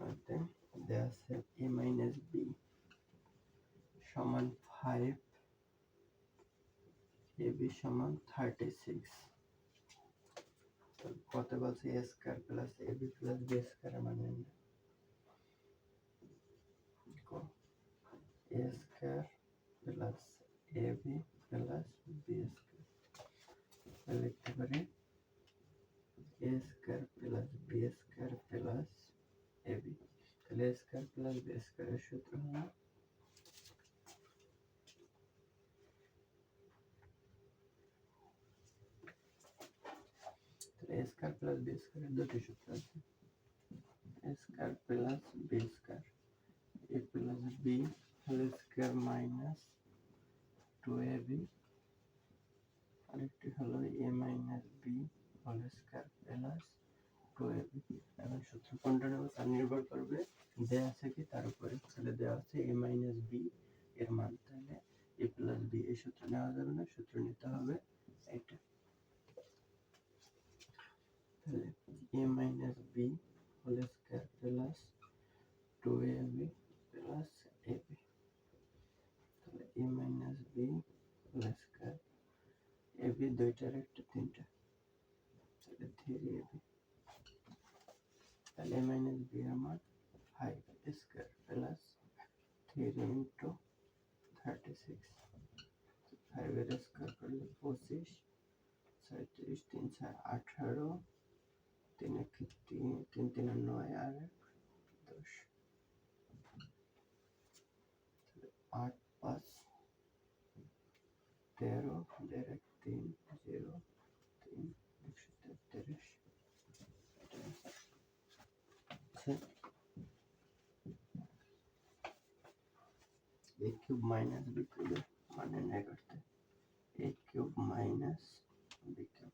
প্রশ্নতে দেওয়া আছে a minus b সমান 5, ab সমান 36। কত বলছে a square plus ab plus b square মানে a square plus ab plus b square লিখতে পারি a square plus b square plus ab। তাহলে a স্কয়ার প্লাস b স্কয়ারের সূত্র হলো a স্কয়ার প্লাস b স্কয়ারের দুটি সূত্র আছে, a square plus b square a plus b whole square minus 2ab আরেকটি হলো a minus b whole square plus 2ab। এখন সূত্র কোনটা নেব তা নির্ভর করবে দেয়া আছে কি তার উপরে। তাহলে দেওয়া আছে a মাইনাস b এর মান, তাহলে a প্লাস b এই সূত্র নেওয়া যাবে না, সূত্র নিতে হবে এটা। তাহলে a minus b whole square plus 2ab plus ab। তাহলে a minus b whole square ab দুইটার একটা তিনটা, তাহলে 3ab। তাহলে a মাইনাস b এর মান 5 স্কয়ার প্লাস 3 ইন্টু 36। 5 এর স্কয়ার করলে 25, 37, 3 4 18, 3 1 3 3 3 9 আর 10। 8 5 13 1 3 0 3 133। a কিউব মাইনাস b কিউবের মানে নির্ণয় করতে a cube minus b cube.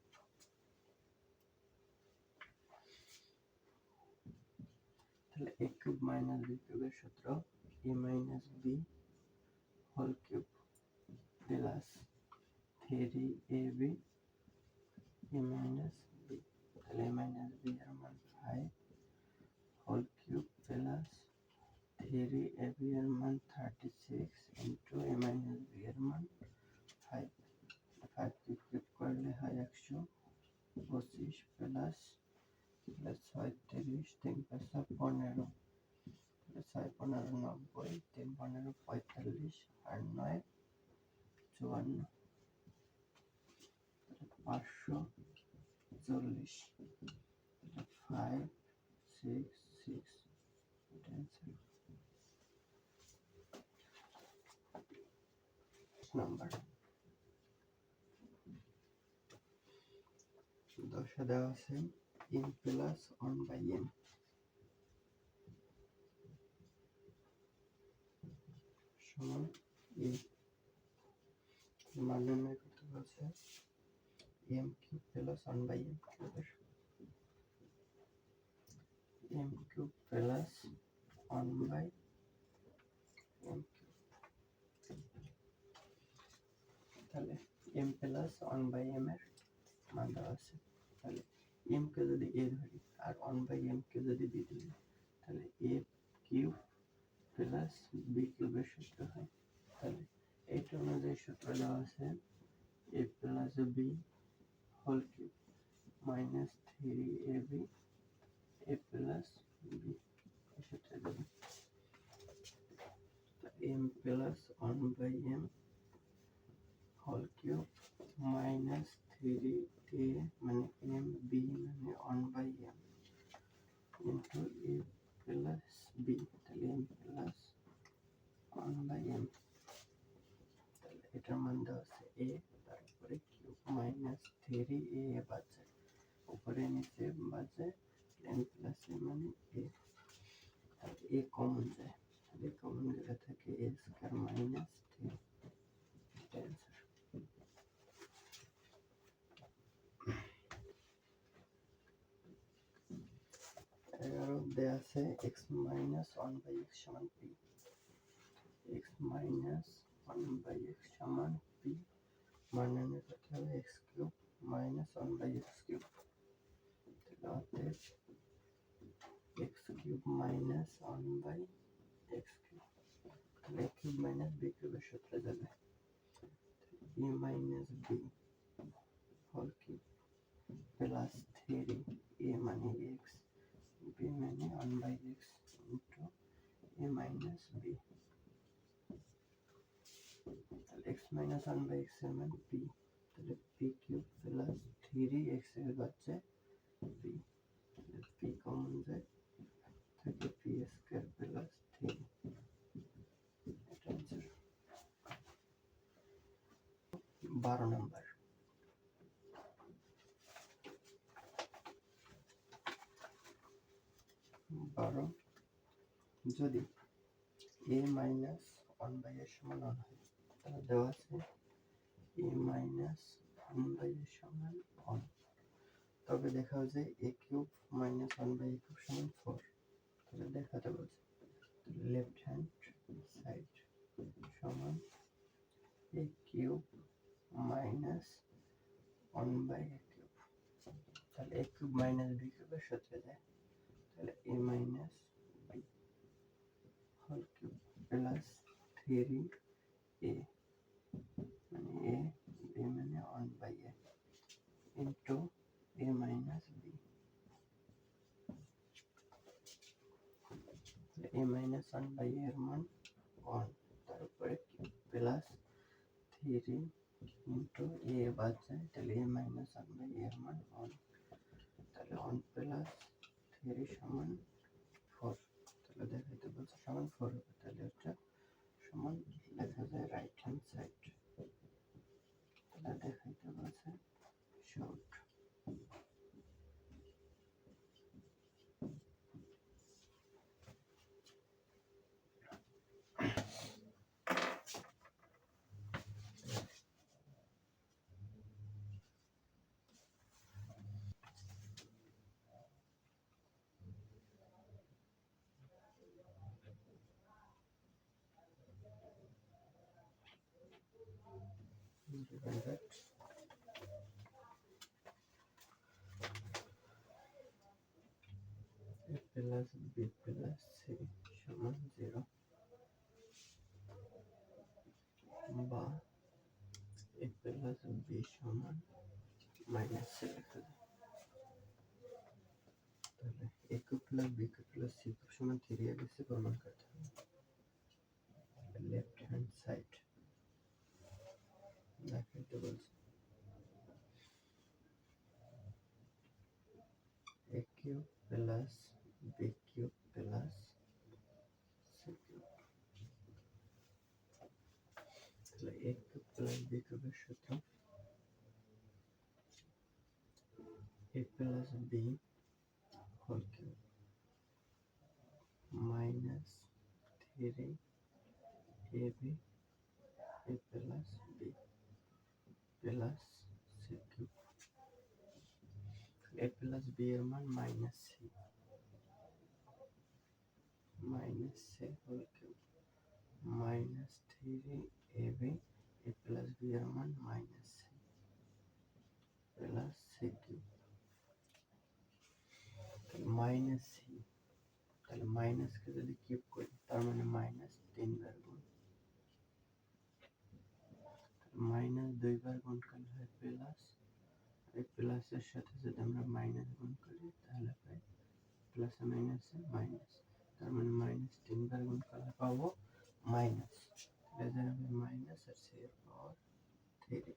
তাহলে a কিউব মাইনাস b কিউবের সূত্র a minus b whole cube plus 3ab a minus b। তাহলে a মাইনাস b এর মান 5 হোল কিউব প্লাস 3ab এর মান 36 ইন্টু a মাইনাস b এর মান 5। 5 কিউব করলে হয় 125 প্লাস 36 3 5 15, 6 15 90, 3 15 45 আর 9 54, 540। 5 6 6 নাম্বার 10 দেওয়া আছে m প্লাস 1/m সমান a মান নির্ণয় করতে বলছে m কিউব প্লাস 1/m কিউবের m cube plus 1/m cube. তাহলে m প্লাস 1/m এর মান দেওয়া আছে। তাহলে m কে যদি a ধরি আর 1/m কে যদি b ধরি তাহলে a কিউব প্লাস b কিউবের সূত্র হয়। তাহলে এইটা অনুযায়ী সূত্র দেওয়া আছে a plus b whole cube minus 3ab a plus b এই সূত্রে দেবে m plus 1/m whole cube minus 3a মানে m b মানে 1/m into a plus b। তাহলে m প্লাস 1/m। তাহলে এটার মান দেওয়া আছে a, তারপরে কিউব মাইনাস 3a বাজে উপরে নিচে বাজে m প্লাস a মানে a। তাহলে a কমন যায়, তাহলে কমন গেলে থাকে a স্কয়ার মাইনাস 3। দেয়া আছে x মাইনাস 1/x সমান p। x মাইনাস 1/x সমান p মান নির্ণয় করতে হবে x cube minus 1/x cube. তাহলে অতএব x cube minus 1/x cube, তাহলে a কিউব মাইনাস b কিউবের সূত্রে যাবে a minus b whole cube plus 3a মানে x, b মানে 1/x into a minus b, তাহলে x মাইনাস 1/x এর মান p, তাহলে p কিউব প্লাস 3x এর বাচ্চা p, তাহলে p কমন যায় থাকে p স্কয়ার প্লাস 3, এটা आंसर। 12 নাম্বার, যদি a মাইনাস 1/a সমান 1 হয়, তাহলে দেওয়া আছে a মাইনাস 1/a সমান 1, তবে দেখাও যে a cube minus 1/a cube সমান 4, তাহলে দেখাতে বলছে লেফট হ্যান্ড সাইড সমান a cube minus 1/a cube, তাহলে a কিউব মাইনাস b কিউবের সূত্রে যায়, তাহলে a minus b whole cube plus 3a মানে a, b মানে 1/a into a minus b, a minus 1/a এর মান 1, তার উপরে প্লাস 3 ইন্টু a বাদ যায়, তাহলে a মাইনাস 1/a এর মান 1, তাহলে 1 প্লাস 3 সমান 4, তাহলে দেখাইতে বলছে সমান 4 হবে, তাহলে এটা সমান লেখা যায় রাইট হ্যান্ড সাইড, তাহলে দেখাইতে বলছে short. a plus b plus c সমান 0, বা a প্লাস b সমান মাইনাস c লেখা যায়, তাহলে a cube plus b cube plus c cube সমান 3ab c প্রমাণ করতে হবে, লেফট হ্যান্ড সাইড দেখাইতে বলছে a cube plus b cube plus c cube, তাহলে a কিউব প্লাস b কিউবের সূত্র a plus b whole cube minus 3ab a plus b plus c cube, a plus b এর মান minus c whole cube minus 3ab a plus b এর মান minus c plus c cube, minus c, তাহলে মাইনাসকে যদি cube করি তার মানে minus 3 বার গুণ, মাইনাস 2 বার গুণ করলে হয় প্লাস, এই প্লাসের সাথে যদি আমরা মাইনাস গুণ করি তাহলে পাই প্লাসে মাইনাসে মাইনাস, তার মানে মাইনাস 3 বার গুণ করলে পাবো মাইনাস, তাহলে হবে মাইনাস আর সি এর পাওয়ার 3।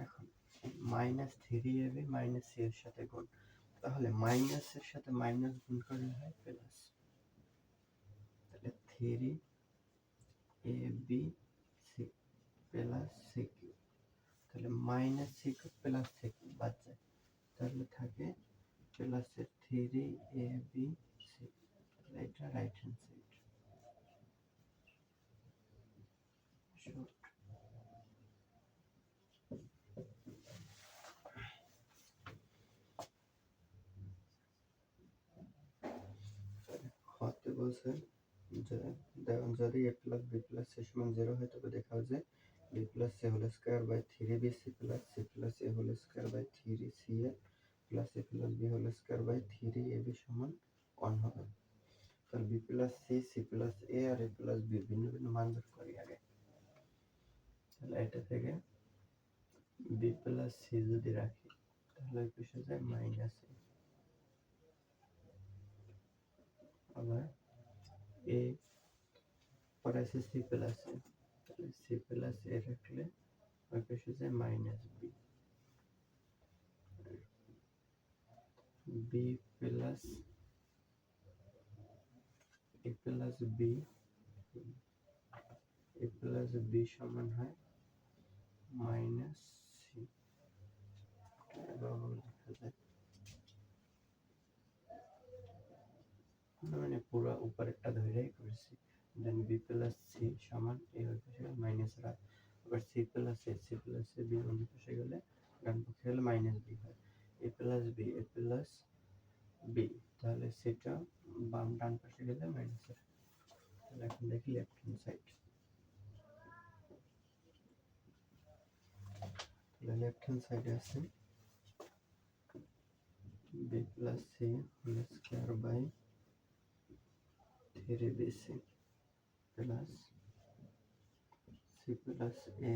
এখন মাইনাস 3ab মাইনাস সি এর সাথে গুণ, তাহলে মাইনাসের সাথে মাইনাস গুণ করলে হয় প্লাস, তাহলে 3ab C plus C cube, তাহলে minus C cube plus C cube বাদ যায়, তাহলে থাকে প্লাসের 3ab সি, তাহলে এটা রাইট হ্যান্ড সাইড শর্ট। হতে বলছে যে যদি a plus b plus c সমান 0 হয় তবে দেখাও যে b plus c whole square by 3bc plus c plus a whole square by 3ca plus a plus b whole square by 3ab সমান 1 হবে। তাহলে B plus C, C plus A আর A plus B ভিন্ন ভিন্ন মান বের করি আগে। তাহলে এটা থেকে বি প্লাস সি যদি রাখি তাহলে পিছনে যায় মাইনাস এ, আবার এ পরে আছে সি প্লাস এ, তাহলে সি প্লাস এ রাখলে ওই পাশে যায় minus B, B plus a plus B, A plus B সমান হয় মাইনাস সি। লেখা যায় মানে পুরো উপরেরটা ধরেই করেছি। দেন বি প্লাস সি সমান এ ওই পাশে মাইনাস রাখ, আবার C plus A, C plus A B অন্য পাশে গেলে ডান পক্ষে গেলে মাইনাস বি হয়। এ প্লাস বি, এ প্লাস বি, তাহলে সেটা বাম ডান পাশে গেলে মাইনাস হয়। তাহলে এখন দেখি লেফট হ্যান্ড সাইড। তাহলে লেফট হ্যান্ড সাইডে আছে b plus c whole square by 3bc plus C plus a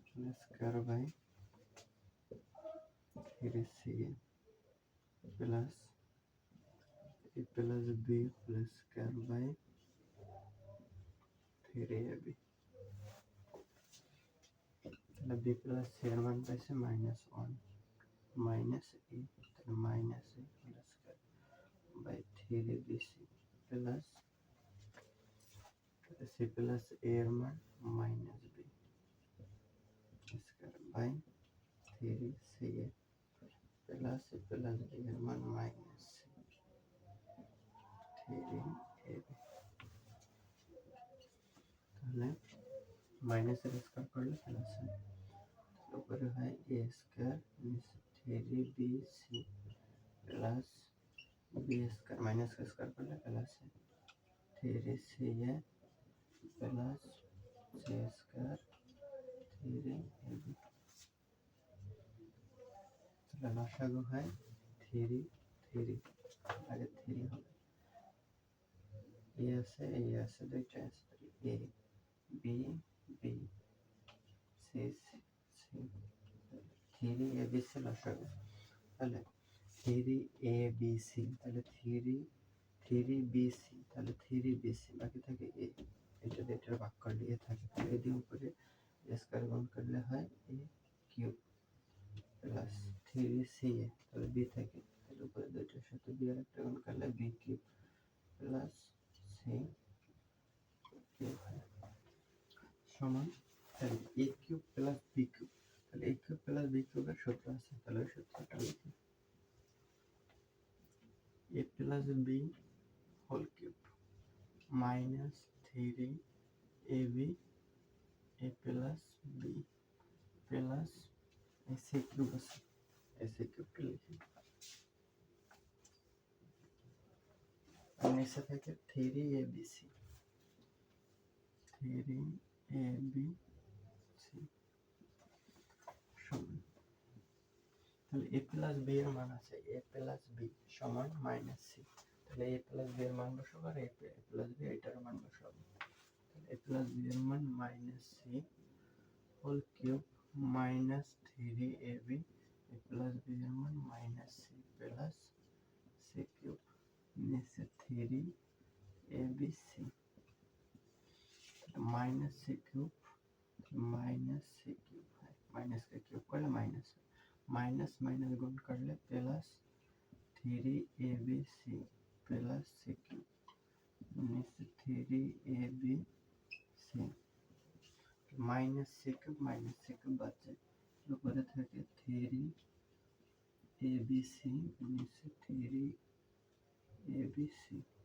whole square by 3ca plus a plus B whole square by 3ab। তাহলে বি প্লাস সি এর মান পাইছে -1 minus A, তাহলে minus A whole square by 3bc plus C plus A এর মান minus B square by 3ca plus C plus B এর মান minus 3ab। তাহলে মাইনাস এর স্কয়ার করলে প্লাস হয়, উপরে হয় এ স্কয়ার নিচে 3bc plus B square, minus কে স্কয়ার করলে প্লাস হয় 3ca plus C square 3ab। তাহলে লসাগু হয় 3 3, আগে 3 হবে, এ আছে দুইটা আছে, A B B C C 3abc লসাগু। তাহলে 3abc, তাহলে 3bc, তাহলে 3bc বাকি থাকে এ, এটা দিয়ে এটা ভাগ করলে এ থাকে, তাহলে এ দিয়ে উপরে স্কয়ার গুণ করলে হয় এ কিউব প্লাস 3ca, তাহলে বি থাকে, তাহলে উপরে দুইটার সাথে বি আর একটা গুণ করলে b cube plus C cube হয় সমান, তাহলে a cube plus b cube, তাহলে এ কিউব প্লাস বি কিউবের সূত্র আছে, তাহলে ওই সূত্রটা লিখি A plus B whole cube minus 3ab A plus B plus C cube আছে, সি কিউবটা লিখি, আর নিচে থাকে 3abc 3abc সমান, তাহলে এ প্লাস বি এর মান আছে এ প্লাস বি সমান মাইনাস সি, তাহলে এ প্লাস বি এর মান বসাবো আর এ প্লাস বি এটার মান বসাবো। তাহলে এ প্লাস বি এর মান minus c whole cube minus 3ab এ প্লাস বি এর মান minus c plus C cube নিচে 3abc মাইনাস সি কিউব হয়, মাইনাস কে কিউব করলে মাইনাস, মাইনাস মাইনাস গুণ করলে plus 3abc plus C cube নিচে 3abc মাইনাস সি কিউব বাদ যায়, উপরে থাকে 3abc নিচে 3abc,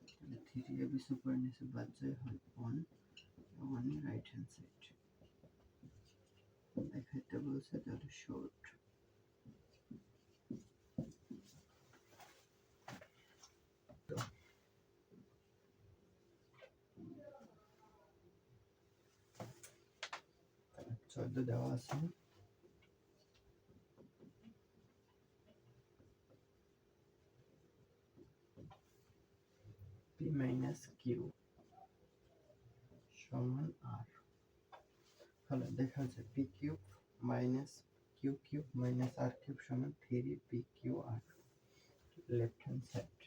তাহলে 3abc উপরে নিচে বাদ যায় হয় 1 রাইট হ্যান্ড সাইড দেখাইতে বলছে, তাহলে শর্ট চোদ্দ দেওয়া আছে। পি মাইনাস কিউ সমান আর। তাহলে দেখা যায় P cube minus Q cube minus R cube সমান 3 P Q R. Left hand side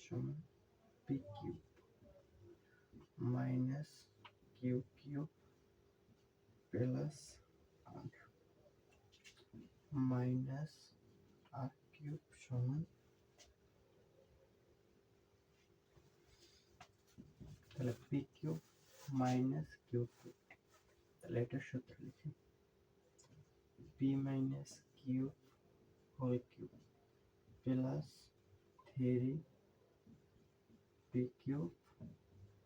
সমান P cube minus Q cube plus R minus R cube সমান, তাহলে P cube minus Q cube. তাহলে এটার সূত্র লিখি, P minus Q whole cube plus 3 P cube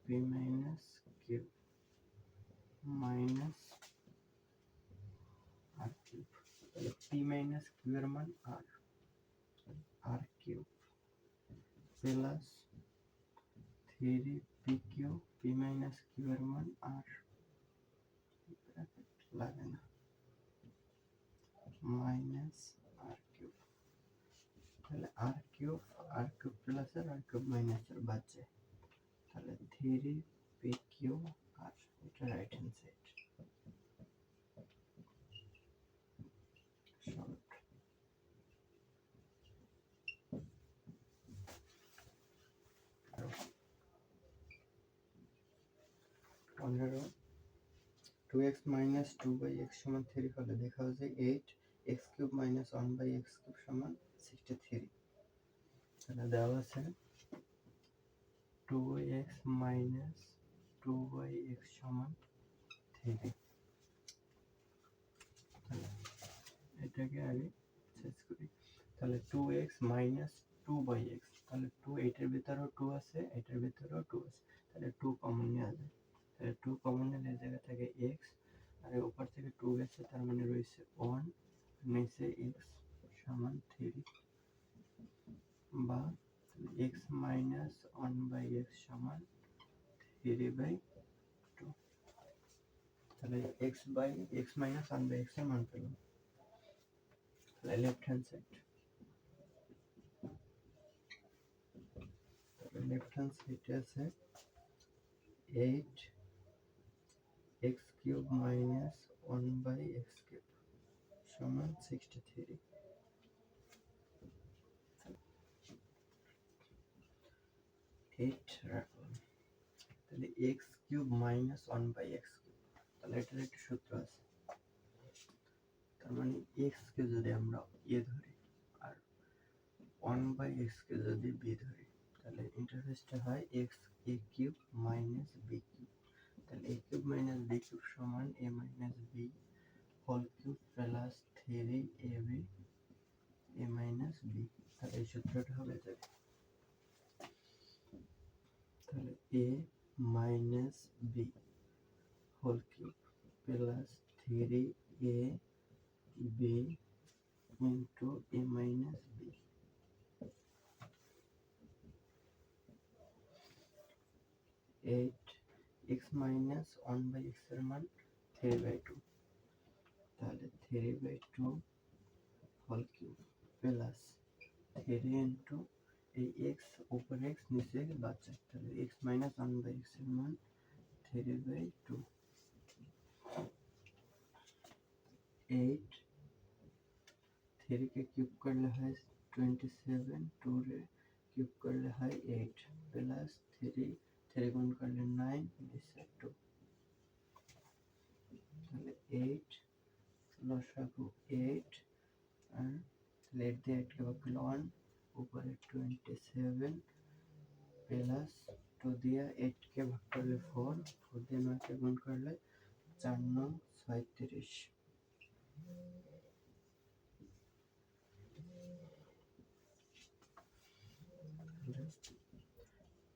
P minus Q minus R cube. তাহলে P minus Q এর মান R, R cube plus 3 P Q P minus Q এর মান আর, লাগে না, মাইনাস আর কিউব। তাহলে আর কিউব প্লাস আর cube minus আর বাদ যায়। তাহলে 3 পি কিউ আর, এটা right hand side short. 15 2x minus 2/x সমান 3 হলে দেখা যায় 8x cube minus 1/x cube সমান 63। তাহলে দেওয়া আছে 2x minus 2/x সমান 3। তাহলে এটাকে আগে চেঞ্জ করি। তাহলে 2x minus 2/x, তাহলে 2 এটার ভিতরেও 2 আছে, এটার ভিতরেও 2 আছে, তাহলে 2 কমন নেওয়া যায়। তাহলে 2 কমন নিলে এই জায়গা থেকে x, আর উপর থেকে 2 গেছে, তার মানে রয়েছে 1, নিচে x সমান 3, বা x minus 1/x সমান 3/2। তাহলে x minus 1/x এর মান পেলাম। তাহলে left hand side, left hand সাইডে আছে 8x cube minus 1/x cube সমান 63। রাখলাম। তাহলে x cube minus 1/x cube, তাহলে এটার একটা সূত্র আছে। তার মানে x কে যদি আমরা a ধরি আর 1/x কে যদি b ধরি, তাহলে ইন্টারফেসটা হয় x a cube minus b cube. তাহলে a cube minus b cube সমান a minus b whole cube plus 3ab a minus b। তাহলে এই সূত্রটা হবে যাবে, তাহলে a minus b whole cube plus 3ab into a minus b। 8x minus 1/x এর মান 3/2, তাহলে 3/2 হোল কিউব প্লাস 3 ইন্টু এই x উপর x নিচে বাদ যায়, তাহলে x মাইনাস 1/x এর মান 3/2। 8 3 কে কিউব করলে হয় 27, 2 রে কিউব করলে হয় 8 প্লাস 3 গুণ করলে 9 নিচে 2। তাহলে 8 লসাগু 8 আর 8 দিয়ে 8 কে ভাগ করলে 1, উপরে 27 প্লাস 2 দিয়ে 8 কে ভাগ করলে 4 দিয়ে 9 কে গুণ করলে 4 9 36।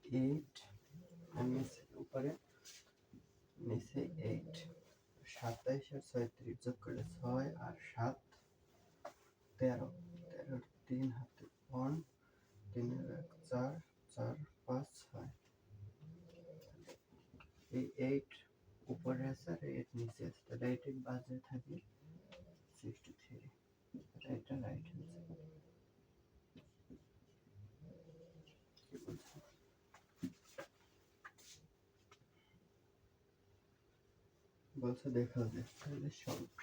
8 উপরে নিচে 8, 27 আর 36 যোগ করলে 6 আর 7 13, 13 3 হাতে 1, 3 1 4, 4 5 6। এই 8 উপরে আছে আর 8 নিচে আছে, তাহলে 8 বাজে থাকে 63। এটা রাইট হ্যান্ড সাইড। বলছে দেখা যায় তাহলে শর্ট